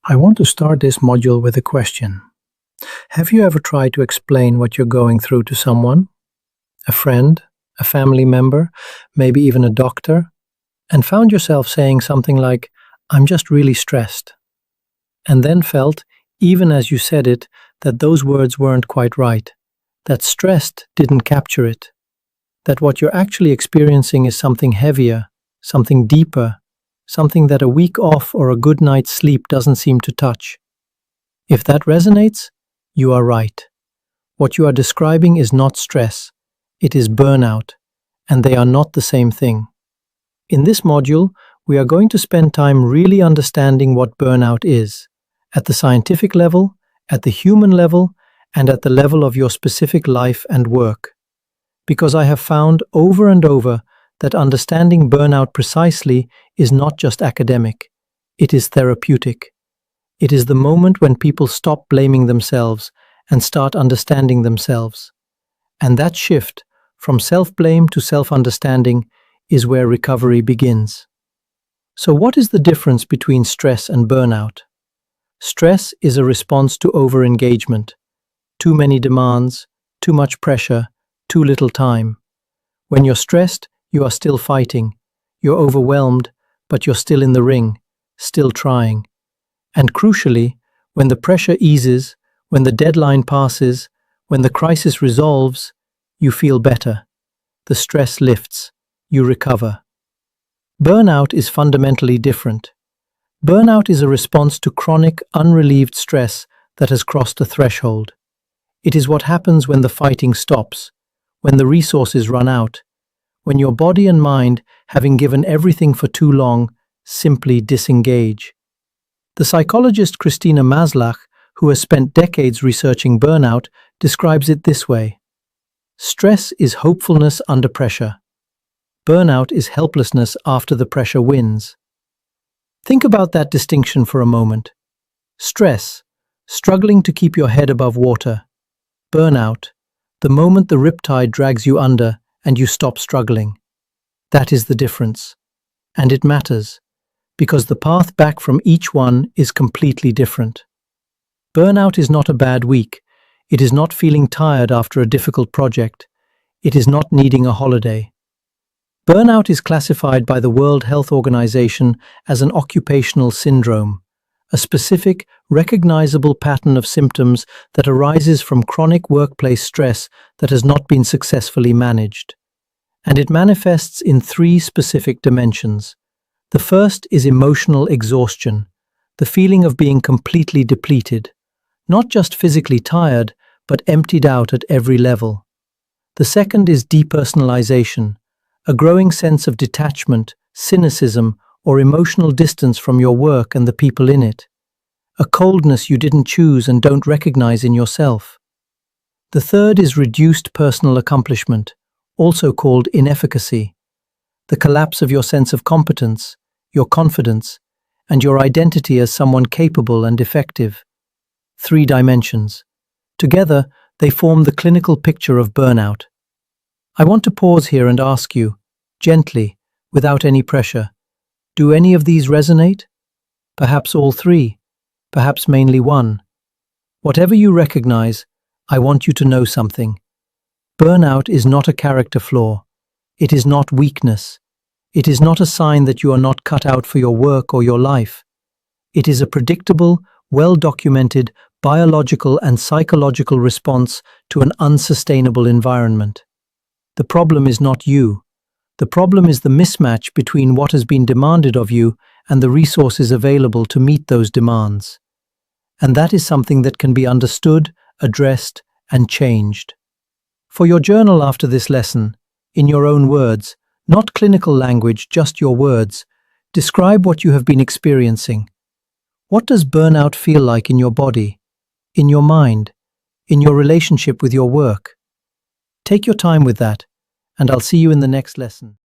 I want to start this module with a question. Have you ever tried to explain what you're going through to someone? A friend, a family member, maybe even a doctor, and found yourself saying something like, "I'm just really stressed," and then felt, even as you said it, that those words weren't quite right, that stressed didn't capture it, that what you're actually experiencing is something heavier, something deeper, something that a week off or a good night's sleep doesn't seem to touch. If that resonates, you are right. What you are describing is not stress, it is burnout, and they are not the same thing. In this module, we are going to spend time really understanding what burnout is, at the scientific level, at the human level, and at the level of your specific life and work. Because I have found over and over that understanding burnout precisely is not just academic, it is therapeutic. It is the moment when people stop blaming themselves and start understanding themselves. And that shift, from self-blame to self-understanding, is where recovery begins. So what is the difference between stress and burnout? Stress is a response to over-engagement, too many demands, too much pressure, too little time. When you're stressed, you are still fighting. You're overwhelmed, but you're still in the ring, still trying. And crucially, when the pressure eases, when the deadline passes, when the crisis resolves, you feel better. The stress lifts. You recover. Burnout is fundamentally different. Burnout is a response to chronic, unrelieved stress that has crossed a threshold. It is what happens when the fighting stops, when the resources run out, when your body and mind, having given everything for too long, simply disengage. The psychologist Christina Maslach, who has spent decades researching burnout, describes it this way. Stress is hopefulness under pressure. Burnout is helplessness after the pressure wins. Think about that distinction for a moment. Stress, struggling to keep your head above water. Burnout, the moment the riptide drags you under and you stop struggling. That is the difference. And it matters, because the path back from each one is completely different. Burnout is not a bad week. It is not feeling tired after a difficult project. It is not needing a holiday. Burnout is classified by the World Health Organization as an occupational syndrome, a specific, recognizable pattern of symptoms that arises from chronic workplace stress that has not been successfully managed. And it manifests in three specific dimensions. The first is emotional exhaustion, the feeling of being completely depleted, not just physically tired, but emptied out at every level. The second is depersonalization, a growing sense of detachment, cynicism, or emotional distance from your work and the people in it. A coldness you didn't choose and don't recognize in yourself. The third is reduced personal accomplishment, also called inefficacy. The collapse of your sense of competence, your confidence, and your identity as someone capable and effective. Three dimensions. Together, they form the clinical picture of burnout. I want to pause here and ask you, gently, without any pressure, do any of these resonate? Perhaps all three, perhaps mainly one. Whatever you recognize, I want you to know something. Burnout is not a character flaw. It is not weakness. It is not a sign that you are not cut out for your work or your life. It is a predictable, well-documented, biological and psychological response to an unsustainable environment. The problem is not you. The problem is the mismatch between what has been demanded of you and the resources available to meet those demands. And that is something that can be understood, addressed, and changed. For your journal after this lesson, in your own words, not clinical language, just your words, describe what you have been experiencing. What does burnout feel like in your body, in your mind, in your relationship with your work? Take your time with that, and I'll see you in the next lesson.